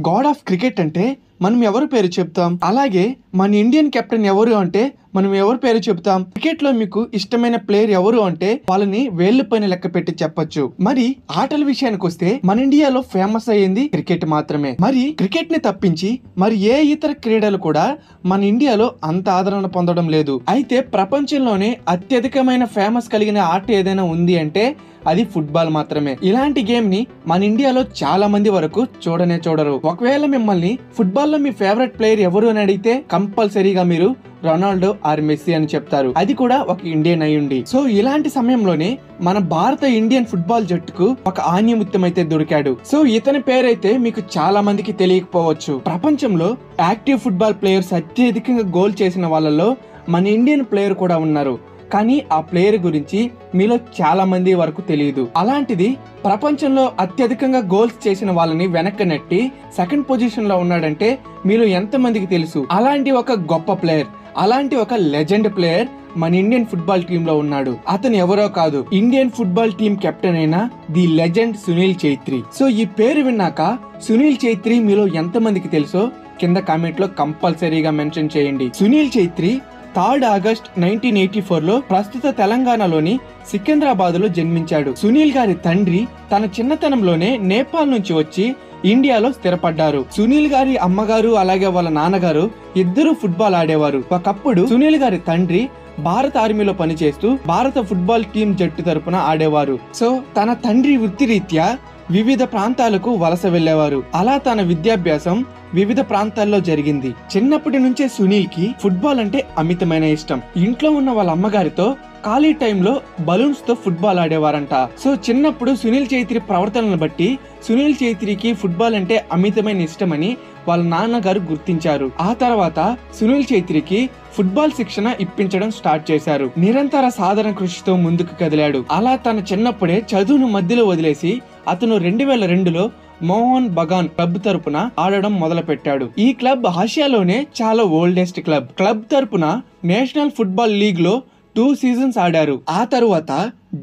God of cricket అంటే మనం ఎవరి పేరు చెప్తాం? అలాగే మన ఇండియన్ కెప్టెన్ ఎవరు అంటే మనం ఎవరి పేరు చెప్తాం? క్రికెట్ లో మీకు ఇష్టమైన ప్లేయర్ ఎవరు అంటే వాళ్ళని వేళ్ల పైన లెక్క పెట్టి చెప్పొచ్చు. మరి ఆటల విషయానికి వస్తే మన ఇండియాలో ఫేమస్ అయ్యింది క్రికెట్ మాత్రమే. మరి క్రికెట్ ని తప్పించి మరి ఏ ఇతర క్రీడలు కూడా మన ఇండియాలో అంత ఆదరణ పొందడం లేదు. అయితే ప్రపంచంలోనే అత్యధికమైన ఫేమస్ కలిగిన ఆట ఏదైనా ఉంది అంటే అది ఫుట్బాల్ మాత్రమే. ఇలాంటి గేమ్ ని మన ఇండియాలో చాలా మంది వరకు చూడనే చూడరు. ఒకవేళ మిమ్మల్ని ఫుట్బాల్ లో మీ ఫేవరెట్ ప్లేయర్ ఎవరు అని అడిగితే కంపల్సరీగా మీరు రొనాల్డో ఆర్ మెస్సీ అని చెప్తారు, అది కూడా ఒక ఇండియన్ అయ్యుండి. సో ఇలాంటి సమయంలోనే మన భారత ఇండియన్ ఫుట్బాల్ జట్టుకు ఒక ఆణిముత్యం అయితే దొరికాడు. సో ఇతని పేరైతే మీకు చాలా మందికి తెలియకపోవచ్చు. ప్రపంచంలో యాక్టివ్ ఫుట్బాల్ ప్లేయర్స్ అత్యధికంగా గోల్ చేసిన వాళ్ళలో మన ఇండియన్ ప్లేయర్ కూడా ఉన్నారు. కానీ ఆ ప్లేయర్ గురించి మీలో చాలా మంది వరకు తెలియదు. అలాంటిది ప్రపంచంలో అత్యధికంగా గోల్స్ చేసిన వాళ్ళని వెనక్కి నెట్టి సెకండ్ పొజిషన్ లో ఉన్నాడంటే మీలో ఎంత మందికి తెలుసు? అలాంటి ఒక గొప్ప ప్లేయర్, అలాంటి ఒక లెజెండ్ ప్లేయర్ మన ఇండియన్ ఫుట్బాల్ టీమ్ లో ఉన్నాడు. అతను ఎవరో కాదు, ఇండియన్ ఫుట్బాల్ టీమ్ కెప్టెన్ అయిన the legend Sunil Chhetri. So ఈ పేరు విన్నాక సునీల్ ఛేత్రి మీలో ఎంత మందికి తెలుసో కింద కామెంట్ లో కంపల్సరీగా మెన్షన్ చేయండి. సునీల్ ఛేత్రి 3 ఆగస్ట్ 1984 లో ప్రస్తుత తెలంగాణలోని సికింద్రాబాద్ లో జన్మించాడు. సునీల్ గారి తండ్రి తన చిన్నతనంలోనే నేపాల్ నుంచి వచ్చి ఇండియాలో స్థిరపడ్డారు. సునీల్ గారి అమ్మగారు అలాగే వాళ్ళ నాన్నగారు ఇద్దరు ఫుట్బాల్ ఆడేవారు. ఒకప్పుడు సునీల్ గారి తండ్రి భారత ఆర్మీలో పనిచేస్తూ భారత ఫుట్బాల్ టీం జట్టు తరపున ఆడేవారు. సో తన తండ్రి వృత్తిరీత్యా వివిధ ప్రాంతాలకు వలస వెళ్లేవారు. అలా తన విద్యాభ్యాసం వివిధ ప్రాంతాల్లో జరిగింది. చిన్నప్పటి నుంచే సునీల్ కి ఫుట్బాల్ అంటే అమితమైన ఇష్టం. ఇంట్లో ఉన్న వాళ్ళ అమ్మగారితో ఖాళీ టైంలో బలూన్స్ తో ఫుట్బాల్ ఆడేవారంట. సో చిన్నప్పుడు సునీల్ ఛేత్రి ప్రవర్తనను బట్టి సునీల్ ఛేత్రికి ఫుట్బాల్ అంటే అమితమైన ఇష్టమని వాళ్ళ నాన్నగారు గుర్తించారు. ఆ తర్వాత సునీల్ ఛేత్రికి ఫుట్బాల్ శిక్షణ ఇప్పించడం స్టార్ట్ చేశారు. నిరంతర సాధన కృషితో ముందుకు కదిలాడు. అలా తన చిన్నప్పుడే చదువును మధ్యలో వదిలేసి అతను 2002లో మోహన్ బగాన్ క్లబ్ తరపున ఆడడం మొదలు పెట్టాడు. ఈ క్లబ్ ఆసియాలోనే చాలా ఓల్డెస్ట్ క్లబ్. క్లబ్ తరపున నేషనల్ ఫుట్బాల్ లీగ్ లో 2 సీజన్స్ ఆడారు. ఆ తరువాత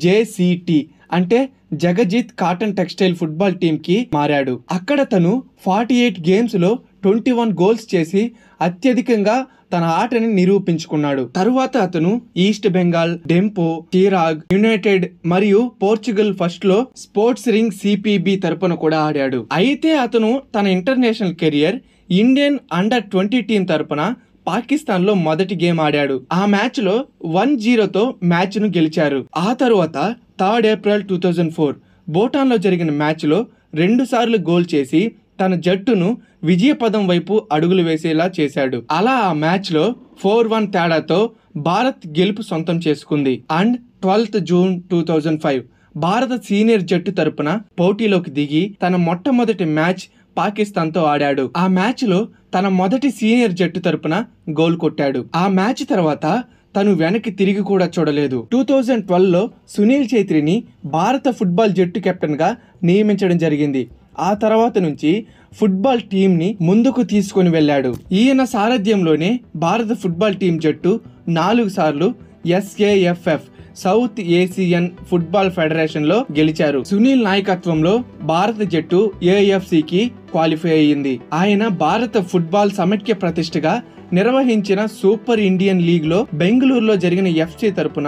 JCT అంటే Jagjit cotton textile football team కి మారాడు. అక్కడ తను 48 గేమ్స్ లో 21 గోల్స్ చేసి అత్యధికంగా తన ఆటని నిరూపించుకున్నాడు. తరువాత అతను ఈస్ట్ బెంగాల్, డెంపో, చిరాగ్, యునైటెడ్ మరియు పోర్చుగల్ ఫస్ట్ లో స్పోర్ట్స్ రింగ్ CPB తరపున కూడా ఆడాడు. అయితే అతను తన ఇంటర్నేషనల్ కెరియర్ ఇండియన్ అండర్-20 టీం తరపున పాకిస్తాన్ లో మొదటి గేమ్ ఆడాడు. ఆ మ్యాచ్ లో 1-0తో మ్యాచ్ ను గెలిచారు. ఆ తరువాత 3 ఏప్రిల్ 2004 భూటాన్ లో జరిగిన మ్యాచ్ లో 2 సార్లు గోల్ చేసి తన జట్టును విజయ పదం వైపు అడుగులు వేసేలా చేశాడు. అలా ఆ మ్యాచ్ లో 4-1 తేడాతో భారత్ గెలుపు సొంతం చేసుకుంది. అండ్ 12 జూన్ 2005 భారత సీనియర్ జట్టు తరపున పోటీలోకి దిగి తన మొట్టమొదటి మ్యాచ్ పాకిస్తాన్ తో ఆడాడు. ఆ మ్యాచ్ లో తన మొదటి సీనియర్ జట్టు తరపున గోల్ కొట్టాడు. ఆ మ్యాచ్ తర్వాత తను వెనక్కి తిరిగి కూడా చూడలేదు. 2012లో సునీల్ ఛేత్రిని భారత ఫుట్బాల్ జట్టు కెప్టెన్ గా నియమించడం జరిగింది. ఆ తర్వాత నుంచి ఫుట్బాల్ టీం ని ముందుకు తీసుకొని వెళ్ళాడు. ఈయన సారథ్యంలోనే భారత ఫుట్బాల్ టీం జట్టు 4 సార్లు SAFF south Asian football federation లో గెలిచారు. సునీల్ నాయకత్వంలో భారత జట్టు AFC కి క్వాలిఫై అయ్యింది. ఆయన భారత ఫుట్బాల్ సమైక్య ప్రతిష్టగా నిర్వహించిన సూపర్ ఇండియన్ లీగ్ లో బెంగళూరులో జరిగిన FC తరపున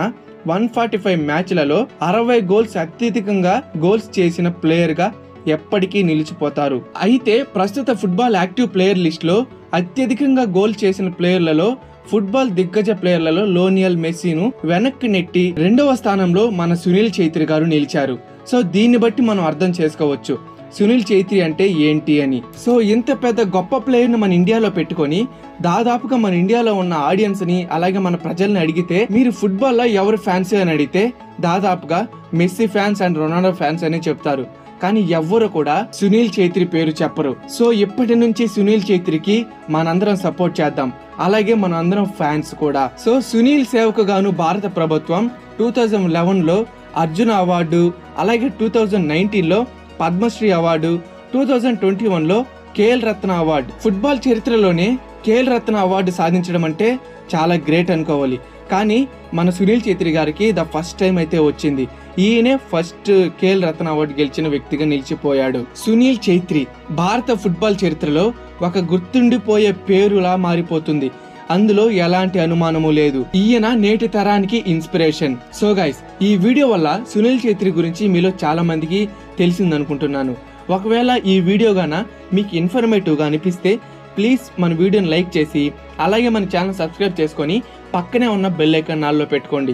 145 మ్యాచ్లలో 60 గోల్స్ అత్యధికంగా గోల్స్ చేసిన ప్లేయర్ గా ఎప్పటికీ నిలిచిపోతారు. అయితే ప్రస్తుత ఫుట్బాల్ యాక్టివ్ ప్లేయర్ లిస్ట్ లో అత్యధికంగా గోల్ చేసిన ప్లేయర్లలో ఫుట్బాల్ దిగ్గజ ప్లేయర్లలో లోనియల్ మెస్సీను వెనక్కి నెట్టి 2వ స్థానంలో మన సునీల్ ఛేత్రి గారు నిలిచారు. సో దీన్ని బట్టి మనం అర్థం చేసుకోవచ్చు సునీల్ ఛేత్రి అంటే ఏంటి అని. సో ఇంత పెద్ద గొప్ప ప్లేయర్ ను మన ఇండియాలో పెట్టుకొని దాదాపుగా మన ఇండియాలో ఉన్న ఆడియన్స్ ని అలాగే మన ప్రజల్ని అడిగితే మీరు ఫుట్బాల్ లో ఎవరు ఫ్యాన్స్ అని అడిగితే దాదాపుగా Messi fans and Ronaldo fans అని చెప్తారు. కానీ ఎవ్వరు కూడా సునీల్ ఛేత్రి పేరు చెప్పరు. సో ఇప్పటి నుంచి సునీల్ ఛేత్రికి మనందరం సపోర్ట్ చేద్దాం, అలాగే మన అందరం ఫ్యాన్స్ కూడా. సో సునీల్ సేవకు గాను భారత ప్రభుత్వం 2011లో అర్జున అవార్డు, అలాగే 2019లో పద్మశ్రీ అవార్డు, 2021లో KL రత్న అవార్డు. ఫుట్బాల్ చరిత్రలోనే KL రత్న అవార్డు సాధించడం అంటే చాలా గ్రేట్ అనుకోవాలి. కానీ మన సునీల్ ఛేత్రి గారికి ద ఫస్ట్ టైం అయితే వచ్చింది. ఈయనే ఫస్ట్ ఖేల్ రత్న అవార్డు గెలిచిన వ్యక్తిగా నిలిచిపోయాడు. సునీల్ ఛేత్రి భారత ఫుట్బాల్ చరిత్రలో ఒక గుర్తుండిపోయే పేరులా మారిపోతుంది. అందులో ఎలాంటి అనుమానము లేదు. ఈయన నేటి తరానికి ఇన్స్పిరేషన్. సో గైస్, ఈ వీడియో వల్ల సునీల్ ఛేత్రి గురించి మీలో చాలా మందికి తెలిసిందనుకుంటున్నాను. ఒకవేళ ఈ వీడియో గాన మీకు ఇన్ఫర్మేటివ్ గా అనిపిస్తే ప్లీజ్ మన వీడియోని లైక్ చేసి అలాగే మన ఛానల్ సబ్స్క్రైబ్ చేసుకొని పక్కనే ఉన్న బెల్ ఐకాన్ ఆల్లో పెట్టుకోండి.